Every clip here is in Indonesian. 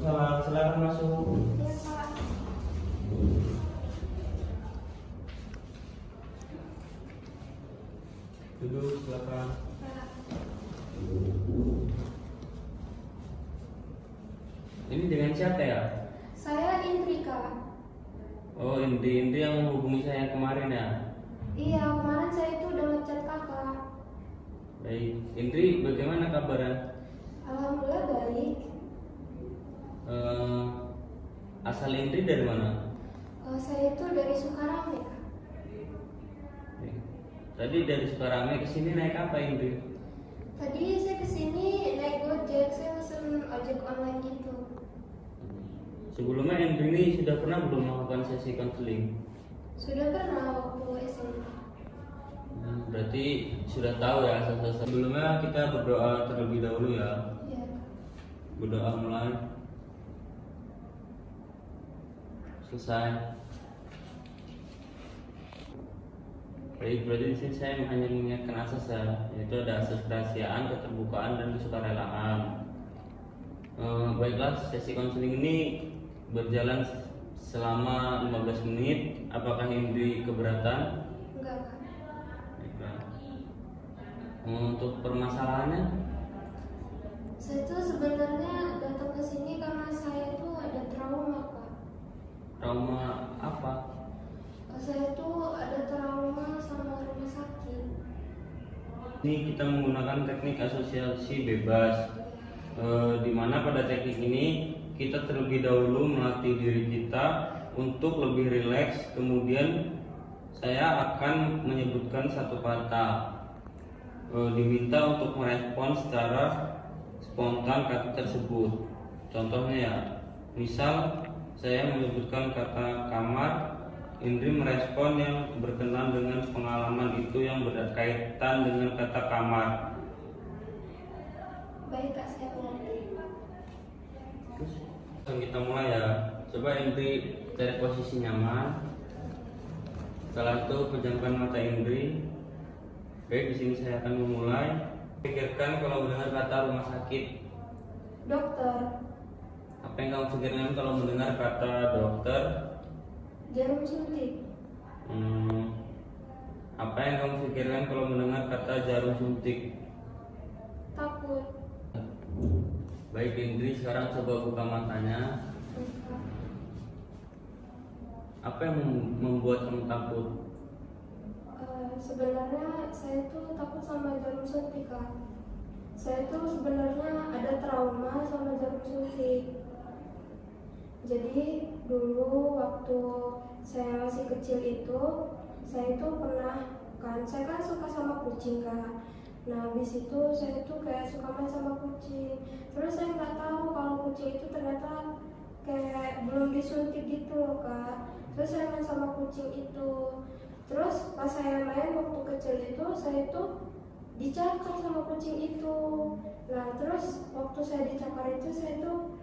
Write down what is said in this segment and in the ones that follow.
Waalaikumsalam, silakan masuk. Iya, Kak. Duduk, silakan. Kak. Ini dengan siapa ya? Saya Indri, Kak. Oh, Indri yang menghubungi saya kemarin ya? Iya, kemarin saya itu udah ngechat Kakak. Baik, Indri bagaimana kabarnya? Alhamdulillah baik. Asal Indri dari mana? Saya itu dari Sukarame, Kak. Baik. Tadi dari Sukarame ke sini naik apa Indri? Tadi saya kesini naik Gojek, saya pesen ojek online gitu. Sebelumnya Indri ini sudah pernah belum melakukan sesi konseling? Sudah pernah waktu SMA. Berarti sudah tahu ya asal-asal. Sebelumnya kita berdoa terlebih dahulu ya. Iya. Berdoa mulai. Selesai. Baik, berarti di sini saya hanya mengingatkan asas ya, yaitu ada asas kerahasiaan, keterbukaan, dan kesukarelaan. Baiklah, sesi konseling ini berjalan selama 15 menit. Apakah Indri keberatan? Enggak, Kak. Baiklah. Untuk permasalahannya, Saya tuh sebenarnya datang ke sini karena saya tuh ada trauma, Kak. trauma apa? Saya tuh ada trauma sama rumah sakit. Ini kita menggunakan teknik asosiasi bebas, di mana pada teknik ini kita terlebih dahulu melatih diri kita untuk lebih rileks. Kemudian saya akan menyebutkan satu kata, diminta untuk merespon secara spontan kata tersebut. Contohnya ya, misal saya menyebutkan kata kamar, Indri merespon yang berkenan dengan pengalaman itu yang berkaitan dengan kata kamar. Baik, Kak, saya mengerti. Terus kita mulai ya. Coba Indri cari posisi nyaman. Setelah itu pejamkan mata Indri. Baik, di sini saya akan memulai. Pikirkan kalau mendengar kata rumah sakit. Dokter, Apa yang kamu pikirkan kalau mendengar kata dokter? jarum suntik. Apa yang kamu pikirkan kalau mendengar kata jarum suntik? Takut. Baik Indri, sekarang coba buka matanya. Apa yang membuat kamu takut? Sebenarnya saya tuh takut sama jarum suntik, Kak. Saya tuh sebenarnya ada trauma sama jarum suntik. Jadi dulu waktu saya masih kecil itu, saya tuh pernah saya kan suka sama kucing, Kak. Nah habis itu saya tuh kayak suka main sama kucing. Terus saya nggak tahu kalau kucing itu ternyata kayak belum disuntik gitu loh, Kak. Terus saya main sama kucing itu. Terus pas saya main waktu kecil itu, saya tuh dicakar sama kucing itu. Nah terus waktu saya dicakar itu, saya tuh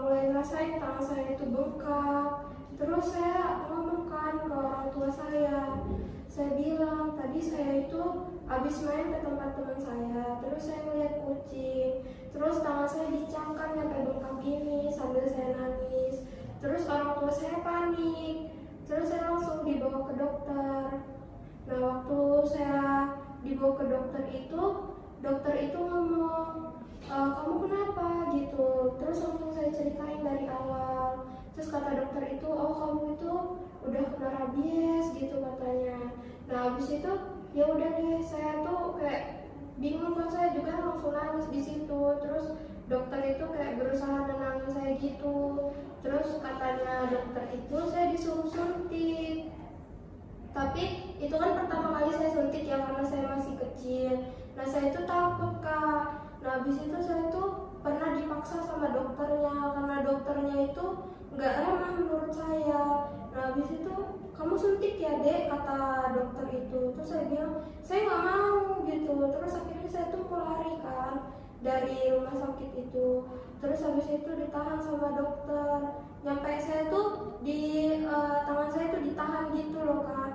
mulai ngerasain tangan saya itu bengkak. Terus saya ngomong kan ke orang tua saya bilang tadi saya itu habis main ke tempat teman saya, terus saya ngeliat kucing, terus tangan saya dicakar sampai bengkak gini sambil saya nangis. Terus orang tua saya panik, terus saya langsung dibawa ke dokter. Nah waktu saya dibawa ke dokter itu ngomong, kamu kenapa gitu. Terus langsung saya ceritain dari awal. Terus kata dokter itu, oh kamu itu udah kena rabies gitu katanya. Nah habis itu ya udah deh, saya tuh kayak bingung kan, saya juga langsung nangis di situ. Terus dokter itu kayak berusaha nenangin saya gitu. Terus katanya dokter itu saya disuruh suntik. Tapi itu kan pertama kali saya suntik ya, karena saya masih kecil. Nah saya itu takut, Kak. Nah habis itu saya tuh pernah dipaksa sama dokternya, karena dokternya itu nggak ramah menurut saya. Nah habis itu, kamu suntik ya dek, kata dokter itu. Terus saya bilang, saya nggak mau gitu. Terus akhirnya saya tuh mau lari kan dari rumah sakit itu. Terus habis itu ditahan sama dokter. Nyampe saya tuh di tangan saya tuh ditahan gitu loh kan.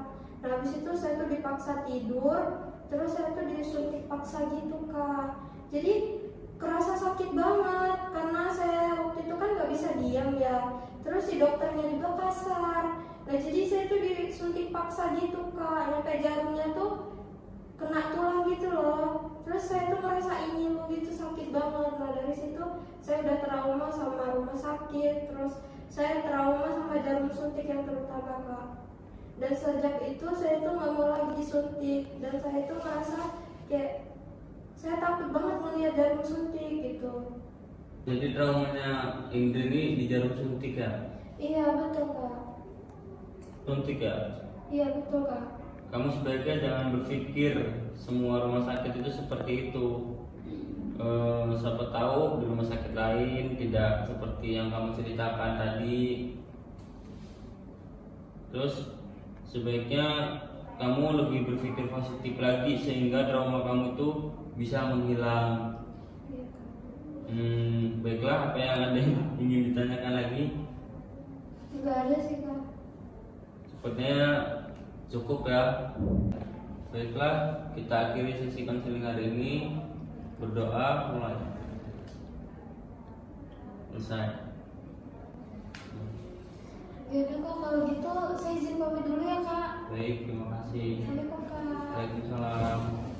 Nah habis itu saya tuh dipaksa tidur. Terus saya tuh disuntik paksa gitu, Kak. Jadi kerasa sakit banget karena saya waktu itu kan paksa gitu kak, nyampe jarumnya tuh kena tulang gitu loh. Terus saya tuh ngerasain nyilu gitu, sakit banget. Nah dari situ saya udah trauma sama rumah sakit, terus saya trauma sama jarum suntik yang terutama kak. Dan sejak itu saya tuh nggak mau lagi disuntik, dan saya tuh merasa kayak saya takut banget melihat jarum suntik gitu. Jadi traumanya Indri ini di jarum suntik ya? Iya betul kak. Suntik ya? Iya betul kak. Kamu sebaiknya jangan berpikir semua rumah sakit itu seperti itu. Siapa tahu di rumah sakit lain tidak seperti yang kamu ceritakan tadi. Terus sebaiknya kamu lebih berpikir positif lagi sehingga trauma kamu itu bisa menghilang. Iya kak. Baiklah, apa yang ada yang ingin ditanyakan lagi? Nggak ada sih kak. Sepertinya cukup ya. Baiklah, kita akhiri sesi konseling hari ini. Berdoa mulai. Selesai. Yaudah kak, kalau gitu saya izin pamit dulu ya kak. Baik, terima kasih. Assalamualaikum kak. Waalaikumsalam.